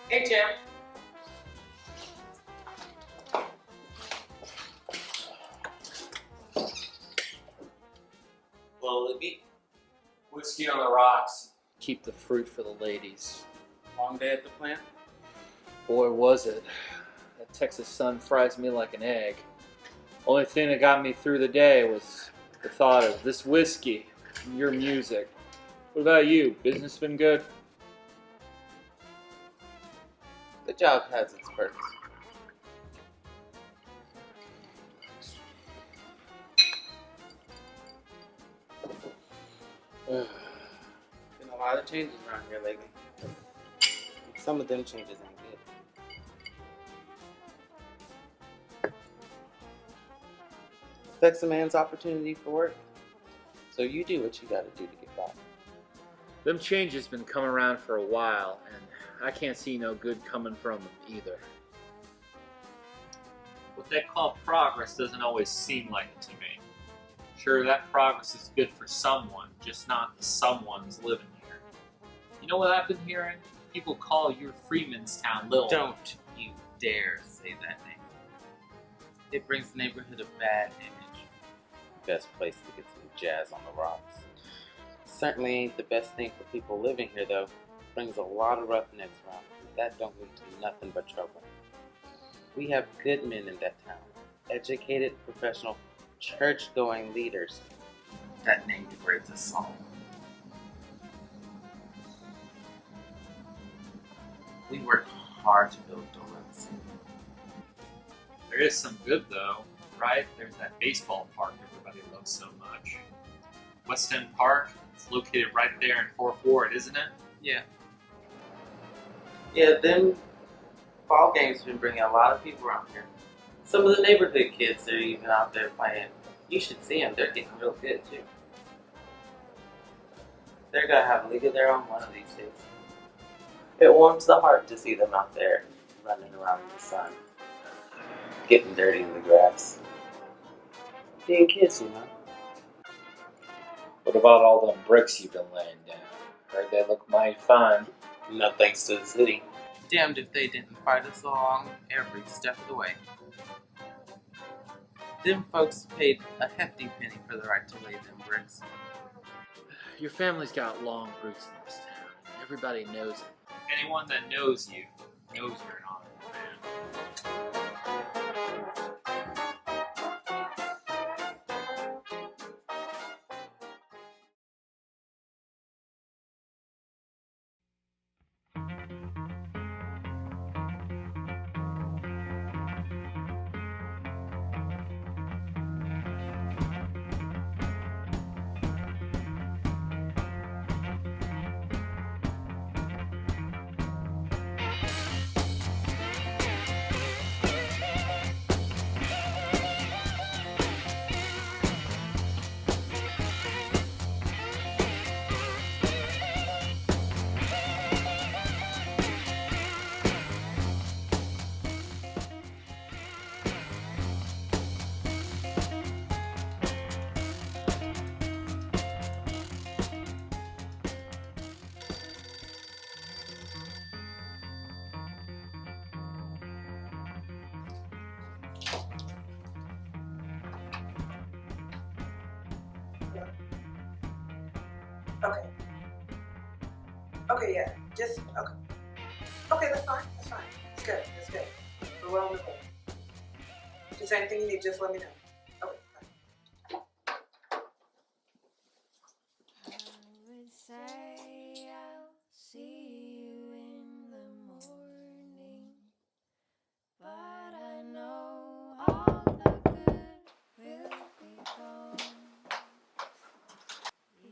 Hey, Jim. Well, Libby, Whiskey on the rocks. Keep the fruit for the ladies. long day at the plant? Boy, was it. That Texas sun fries me like an egg. Only thing that got me through the day was the thought of this whiskey and your music. What about you? Business been good? The job has its perks. Been a lot of changes around here lately. Some of them changes ain't good. Affects a man's opportunity for work. So you do what you gotta do to get by. Them changes been coming around for a while, and I can't see no good coming from them either. What they call progress doesn't always seem like it to me. Sure, that progress is good for someone, just not the someone's living here. You know what I've been hearing? People call your Freedmen's town little. Don't you dare say that name. It brings the neighborhood a bad image. Best place to get some jazz on the rocks. Certainly ain't the best thing for people living here, though. Brings a lot of roughnecks around. That don't lead to nothing but trouble. We have good men in that town. Educated, professional, church-going leaders. That name degrades us all. We work hard to build donuts. There is some good though, right? There's that baseball park everybody loves so much. West End Park, it's located right there in 4th Ward, isn't it? Yeah. Yeah, them fall games been bringing a lot of people around here. Some of the neighborhood kids are even out there playing. You should see them. They're getting real good, too. They're going to have a league of their own one of these days. It warms the heart to see them out there running around in the sun, getting dirty in the grass. Being kids, you know. What about all them bricks you've been laying down? Heard they look mighty fine. No thanks to the city. Damned if they didn't fight us along every step of the way. Them folks paid a hefty penny for the right to lay them bricks. Your family's got long roots in this town. Everybody knows it. Anyone that knows you knows you're an honorable man. Okay. Okay, yeah. Just, okay. Okay, that's fine. That's fine. It's good. It's good. We're well on the way. If there's anything you need, just let me know. Okay, bye. I would say I'll see you in the morning, but I know all the good will be gone.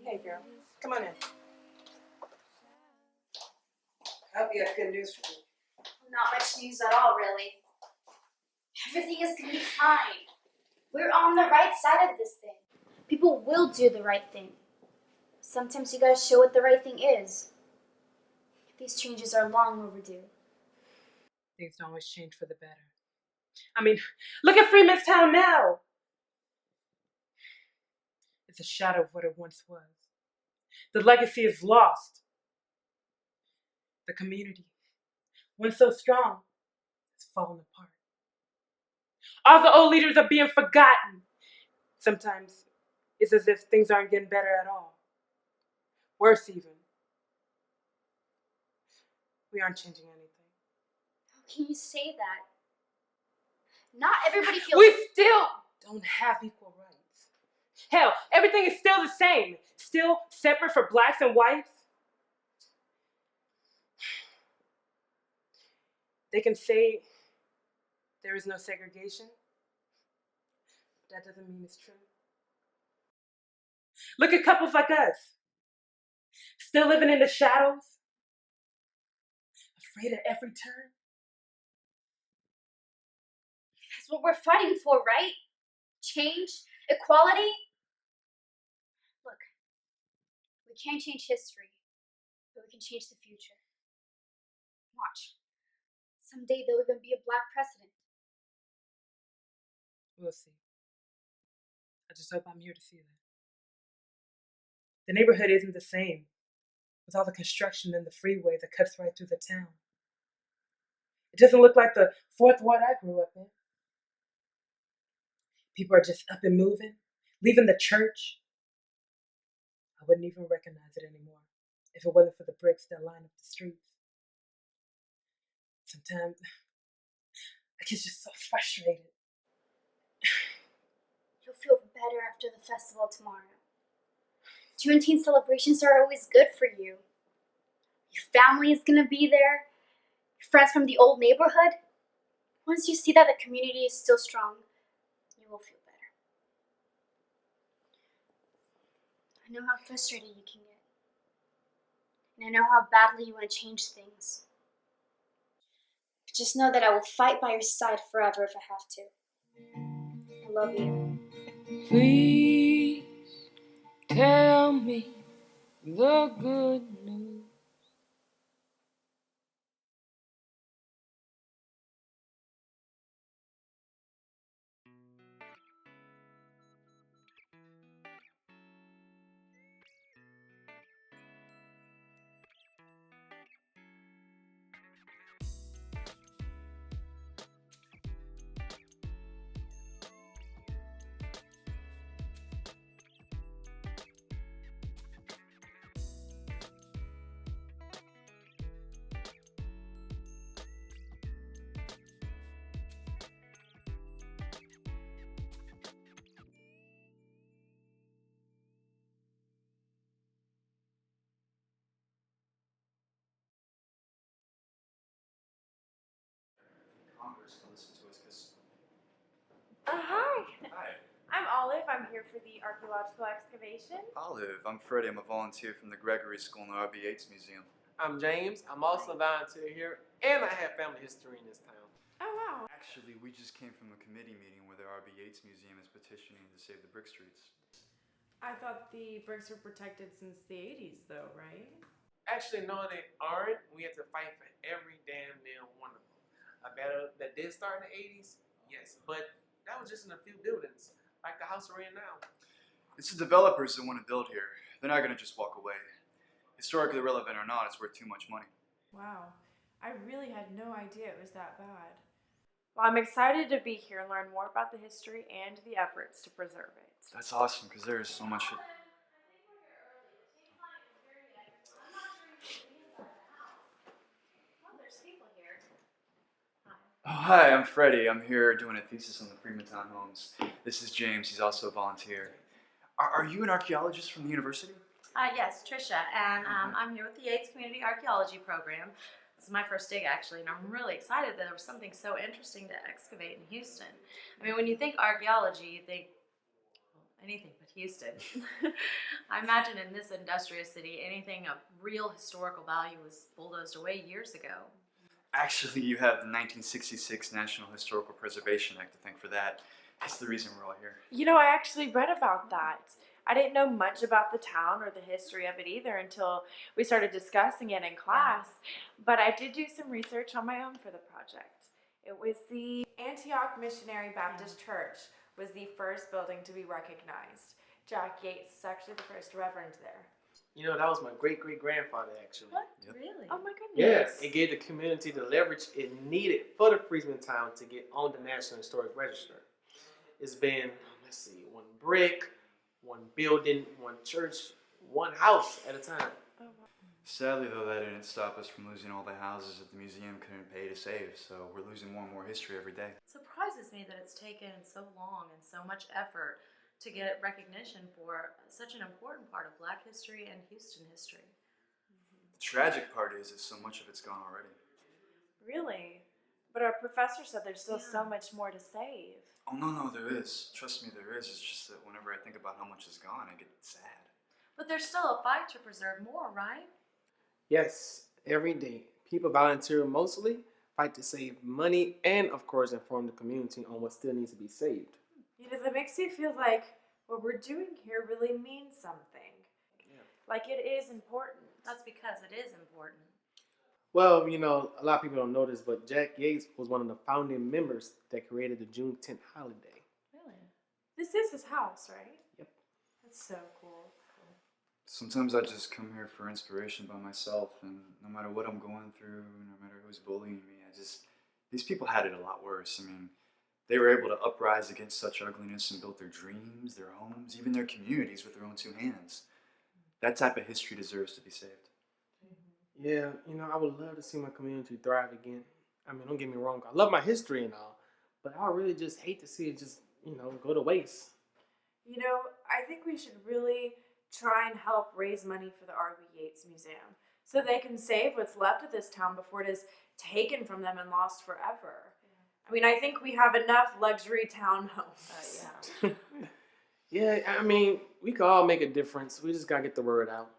Hey, girl. Come on in. I hope you have good news for me. Not much news at all, really. Everything is gonna be fine. We're on the right side of this thing. People will do the right thing. Sometimes you gotta show what the right thing is. These changes are long overdue. Things don't always change for the better. I mean, look at Freedmen's Town now. It's a shadow of what it once was. The legacy is lost. The community, Once so strong, it's fallen apart. All the old leaders are being forgotten. Sometimes it's as if things aren't getting better at all. Worse even. We aren't changing anything. How can you say that? Not everybody feels. We still don't have equal rights. Hell, everything is still the same. Still separate for blacks and whites. They can say there is no segregation. That doesn't mean it's true. Look at couples like us. Still living in the shadows. Afraid at every turn. That's what we're fighting for, right? Change, equality. Look, we can't change history, but we can change the future. Watch. Someday there'll even be a black president. We'll see. I just hope I'm here to see that. The neighborhood isn't the same, with all the construction and the freeway that cuts right through the town. It doesn't look like the fourth ward I grew up in. People are just up and moving, leaving the church. I wouldn't even recognize it anymore if it wasn't for the bricks that line up the streets. Sometimes I get just so frustrated. You'll feel better after the festival tomorrow. Juneteenth celebrations are always good for you. Your family is gonna be there. Your friends from the old neighborhood. Once you see that the community is still strong, you will feel better. I know how frustrated you can get. And I know how badly you want to change things. But just know that I will fight by your side forever if I have to. I love you. Please tell me the good news. Congress to listen to us because. Hi. Hi. I'm Olive. I'm here for the archaeological excavation. Olive, I'm Freddie. I'm a volunteer from the Gregory School in the R.B. Yates Museum. I'm James. I'm also a volunteer here, and I have family history in this town. Oh, wow. Actually, we just came from a committee meeting where the R.B. Yates Museum is petitioning to save the brick streets. I thought the bricks were protected since the 80s, though, right? Actually, no, they aren't. We have to fight for every damn nail one of them. A battle that did start in the 80s, yes, but that was just in a few buildings, like the house we're in now. It's the developers that want to build here. They're not going to just walk away. Historically relevant or not, it's worth too much money. Wow. I really had no idea it was that bad. Well, I'm excited to be here and learn more about the history and the efforts to preserve it. That's awesome because there is so much. Oh, hi, I'm Freddie. I'm here doing a thesis on the Freedmen homes. This is James. He's also a volunteer. Are you an archaeologist from the university? Yes, Trisha, and I'm here with the Yates Community Archaeology Program. This is my first dig, actually, and I'm really excited that there was something so interesting to excavate in Houston. I mean, when you think archaeology, you think anything but Houston. I imagine in this industrious city, anything of real historical value was bulldozed away years ago. Actually, you have the 1966 National Historical Preservation Act to thank for that. It's the reason we're all here. You know, I actually read about that. I didn't know much about the town or the history of it either until we started discussing it in class, but I did do some research on my own for the project. It was the Antioch Missionary Baptist Church was the first building to be recognized. Jack Yates is actually the first reverend there. You know, that was my great-great-grandfather, actually. What? Yep. Really? Oh my Yeah, goodness. it gave the community the leverage it needed for the Freedmen town to get on the National Historic Register. It's been, let's see, one brick, one building, one church, one house at a time. Oh, wow. Sadly, though, that didn't stop us from losing all the houses that the museum couldn't pay to save, so we're losing more and more history every day. It surprises me that it's taken so long and so much effort to get recognition for such an important part of Black history and Houston history. The tragic part is that so much of it's gone already. Really? But our professor said there's still so Yeah. much more to save. Oh, no, there is. Trust me, there is. It's just that whenever I think about how much is gone, I get sad. But there's still a fight to preserve more, right? Yes, every day, people volunteer mostly fight to save money and, of course, inform the community on what still needs to be saved. You know, that makes me feel like what we're doing here really means something. Yeah. Like it is important. That's because it is important. Well, you know, a lot of people don't know this, but Jack Yates was one of the founding members that created the June 10th holiday. Really? This is his house, right? Yep. That's so cool. Sometimes I just come here for inspiration by myself, and no matter what I'm going through, no matter who's bullying me, these people had it a lot worse. I mean, they were able to uprise against such ugliness and build their dreams, their homes, even their communities with their own two hands. That type of history deserves to be saved. Yeah, you know, I would love to see my community thrive again. I mean, don't get me wrong, I love my history and all, but I really just hate to see it just, you know, go to waste. You know, I think we should really try and help raise money for the R.B. Yates Museum so they can save what's left of this town before it is taken from them and lost forever. I mean, I think we have enough luxury townhomes. Yeah. Yeah, I mean, we could all make a difference. We just gotta get the word out.